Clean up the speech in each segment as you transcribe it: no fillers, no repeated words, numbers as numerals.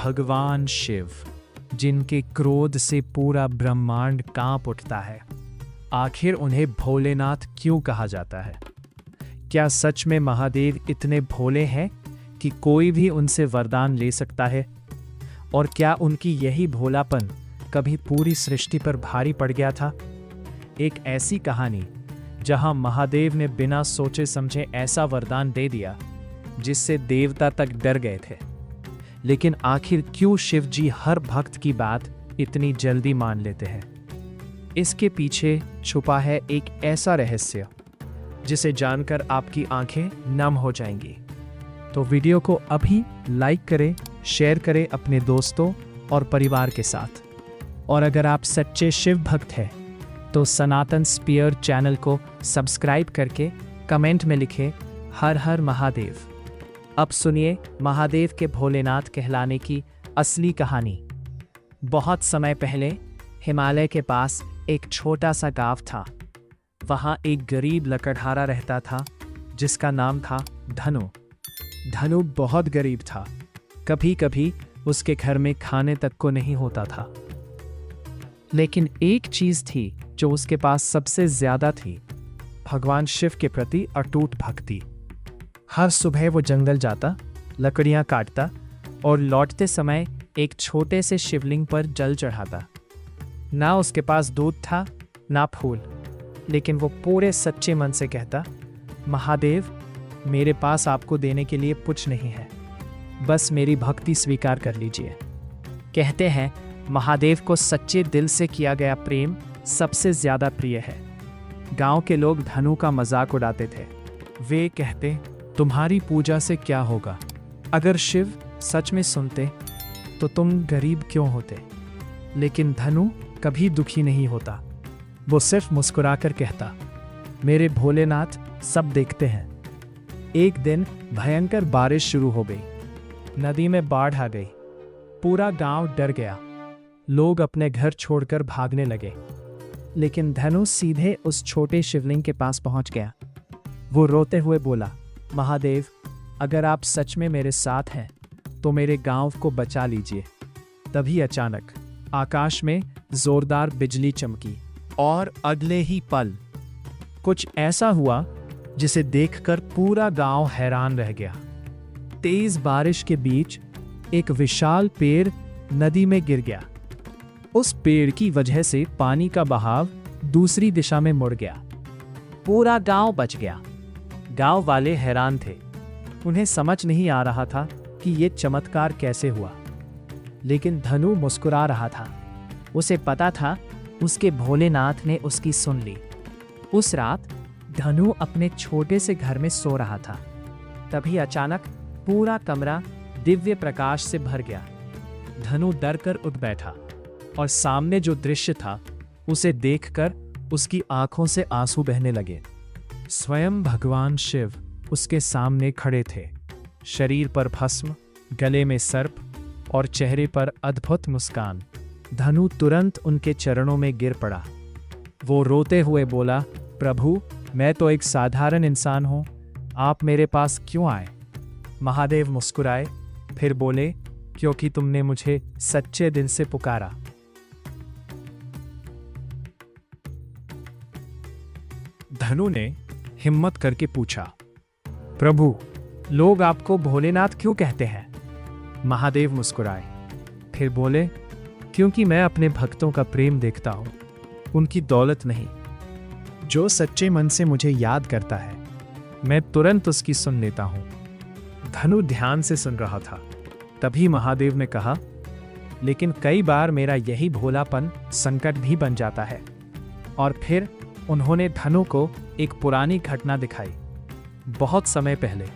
भगवान शिव, जिनके क्रोध से पूरा ब्रह्मांड कांप उठता है, आखिर उन्हें भोलेनाथ क्यों कहा जाता है? क्या सच में महादेव इतने भोले हैं कि कोई भी उनसे वरदान ले सकता है? और क्या उनकी यही भोलापन कभी पूरी सृष्टि पर भारी पड़ गया था? एक ऐसी कहानी जहां महादेव ने बिना सोचे समझे ऐसा वरदान दे दिया जिससे देवता तक डर गए थे। लेकिन आखिर क्यों शिव जी हर भक्त की बात इतनी जल्दी मान लेते हैं? इसके पीछे छुपा है एक ऐसा रहस्य जिसे जानकर आपकी आंखें नम हो जाएंगी। तो वीडियो को अभी लाइक करें, शेयर करें अपने दोस्तों और परिवार के साथ। और अगर आप सच्चे शिव भक्त हैं तो सनातन स्पीयर चैनल को सब्सक्राइब करके कमेंट में लिखें हर हर महादेव। अब सुनिए महादेव के भोलेनाथ कहलाने की असली कहानी। बहुत समय पहले हिमालय के पास एक छोटा सा गांव था। वहाँ एक गरीब लकड़हारा रहता था जिसका नाम था धनु। धनु बहुत गरीब था। कभी कभी उसके घर में खाने तक को नहीं होता था। लेकिन एक चीज थी जो उसके पास सबसे ज्यादा थी, भगवान शिव के प्रति अटूट भक्ति। हर सुबह वो जंगल जाता, लकड़ियां काटता और लौटते समय एक छोटे से शिवलिंग पर जल चढ़ाता। ना उसके पास दूध था ना फूल, लेकिन वो पूरे सच्चे मन से कहता, महादेव, मेरे पास आपको देने के लिए कुछ नहीं है, बस मेरी भक्ति स्वीकार कर लीजिए। कहते हैं महादेव को सच्चे दिल से किया गया प्रेम सबसे ज्यादा प्रिय है। गांव के लोग धनु का मजाक उड़ाते थे। वे कहते, तुम्हारी पूजा से क्या होगा? अगर शिव सच में सुनते तो तुम गरीब क्यों होते? लेकिन धनु कभी दुखी नहीं होता। वो सिर्फ मुस्कुराकर कहता, मेरे भोलेनाथ सब देखते हैं। एक दिन भयंकर बारिश शुरू हो गई। नदी में बाढ़ आ गई। पूरा गांव डर गया। लोग अपने घर छोड़कर भागने लगे। लेकिन धनु सीधे उस छोटे शिवलिंग के पास पहुंच गया। वो रोते हुए बोला, महादेव, अगर आप सच में मेरे साथ हैं तो मेरे गांव को बचा लीजिए। तभी अचानक आकाश में जोरदार बिजली चमकी और अगले ही पल कुछ ऐसा हुआ जिसे देखकर पूरा गांव हैरान रह गया। तेज बारिश के बीच एक विशाल पेड़ नदी में गिर गया। उस पेड़ की वजह से पानी का बहाव दूसरी दिशा में मुड़ गया। पूरा गांव बच गया। गांव वाले हैरान थे। उन्हें समझ नहीं आ रहा था कि यह चमत्कार कैसे हुआ। लेकिन धनु मुस्कुरा रहा था। उसे पता था उसके भोलेनाथ ने उसकी सुन ली। उस रात धनु अपने छोटे से घर में सो रहा था। तभी अचानक पूरा कमरा दिव्य प्रकाश से भर गया। धनु डर कर उठ बैठा और सामने जो दृश्य था उसे देखकर उसकी आंखों से आंसू बहने लगे। स्वयं भगवान शिव उसके सामने खड़े थे। शरीर पर भस्म, गले में सर्प और चेहरे पर अद्भुत मुस्कान। धनु तुरंत उनके चरणों में गिर पड़ा। वो रोते हुए बोला, प्रभु, मैं तो एक साधारण इंसान हूं, आप मेरे पास क्यों आए? महादेव मुस्कुराए, फिर बोले, क्योंकि तुमने मुझे सच्चे दिल से पुकारा। धनु ने हिम्मत करके पूछा, प्रभु, लोग आपको भोलेनाथ क्यों कहते हैं? महादेव मुस्कुराए, फिर बोले, क्योंकि मैं अपने भक्तों का प्रेम देखता हूं, उनकी दौलत नहीं। जो सच्चे मन से मुझे याद करता है, मैं तुरंत उसकी सुन लेता हूं। धनु ध्यान से सुन रहा था। तभी महादेव ने कहा, लेकिन कई बार मेरा यही भोलापन संकट भी बन जाता है। और फिर उन्होंने धनु को एक पुरानी घटना दिखाई। बहुत समय पहले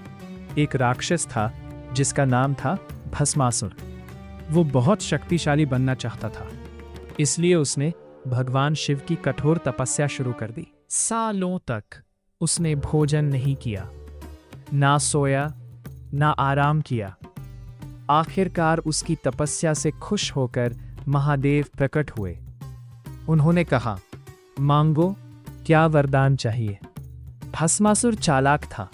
एक राक्षस था जिसका नाम था भस्मासुर। वो बहुत शक्तिशाली बनना चाहता था, इसलिए उसने भगवान शिव की कठोर तपस्या शुरू कर दी। सालों तक उसने भोजन नहीं किया, ना सोया, ना आराम किया। आखिरकार उसकी तपस्या से खुश होकर महादेव प्रकट हुए। उन्होंने कहा, मांगो, क्या वरदान चाहिए? भस्मासुर चालाक था।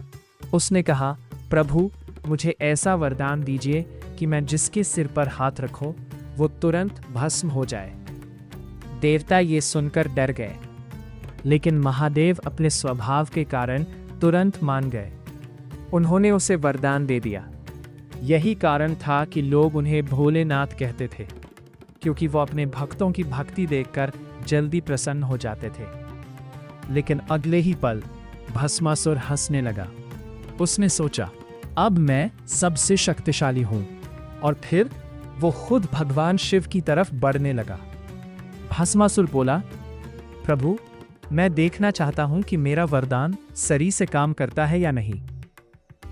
उसने कहा, प्रभु, मुझे ऐसा वरदान दीजिए कि मैं जिसके सिर पर हाथ रखूं वो तुरंत भस्म हो जाए। देवता ये सुनकर डर गए, लेकिन महादेव अपने स्वभाव के कारण तुरंत मान गए। उन्होंने उसे वरदान दे दिया। यही कारण था कि लोग उन्हें भोलेनाथ कहते थे, क्योंकि वो अपने भक्तों की भक्ति देखकर जल्दी प्रसन्न हो जाते थे। लेकिन अगले ही पल भस्मासुर हंसने लगा। उसने सोचा, अब मैं सबसे शक्तिशाली हूं, और फिर वो खुद भगवान शिव की तरफ बढ़ने लगा। भस्मासुर बोला, प्रभु, मैं देखना चाहता हूं कि मेरा वरदान सही से काम करता है या नहीं।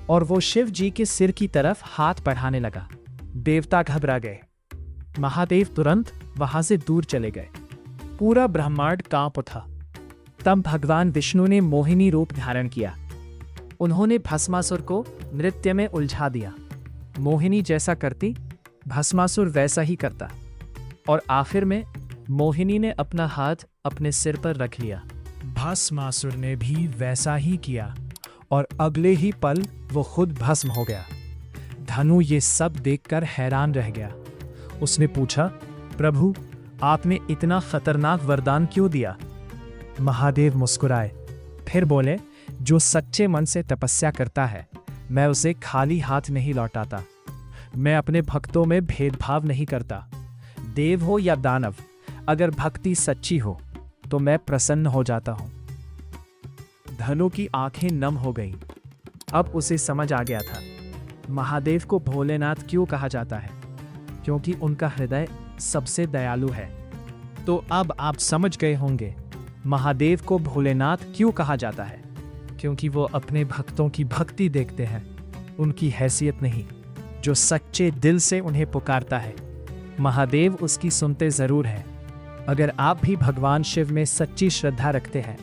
और वो शिव जी के सिर की तरफ हाथ बढ़ाने लगा। देवता घबरा गए। महादेव तुरंत वहां से दूर चले गए। पूरा ब्रह्मांड कांप उठा। तब भगवान विष्णु ने मोहिनी रूप धारण किया। उन्होंने भस्मासुर को नृत्य में उलझा दिया। मोहिनी जैसा करती, भस्मासुर वैसा ही करता, और आखिर में मोहिनी ने अपना हाथ अपने सिर पर रख लिया। भस्मासुर ने भी वैसा ही किया, और अगले ही पल वो खुद भस्म हो गया। धनु ये सब देखकर हैरान रह गया। उसने पूछा, प्रभु, आपने इतना खतरनाक वरदान क्यों दिया? महादेव मुस्कुराए, फिर बोले, जो सच्चे मन से तपस्या करता है, मैं उसे खाली हाथ नहीं लौटाता। मैं अपने भक्तों में भेदभाव नहीं करता। देव हो या दानव, अगर भक्ति सच्ची हो तो मैं प्रसन्न हो जाता हूं। धनु की आंखें नम हो गईं। अब उसे समझ आ गया था महादेव को भोलेनाथ क्यों कहा जाता है, क्योंकि उनका हृदय सबसे दयालु है। तो अब आप समझ गए होंगे महादेव को भोलेनाथ क्यों कहा जाता है, क्योंकि वो अपने भक्तों की भक्ति देखते हैं, उनकी हैसियत नहीं। जो सच्चे दिल से उन्हें पुकारता है, महादेव उसकी सुनते जरूर हैं। अगर आप भी भगवान शिव में सच्ची श्रद्धा रखते हैं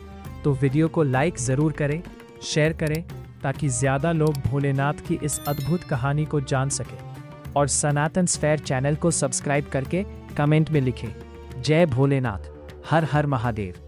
तो वीडियो को लाइक ज़रूर करें, शेयर करें, ताकि ज़्यादा लोग भोलेनाथ की इस अद्भुत कहानी को जान सकें। और सनातन स्फेयर चैनल को सब्सक्राइब करके कमेंट में लिखें, जय भोलेनाथ, हर हर महादेव।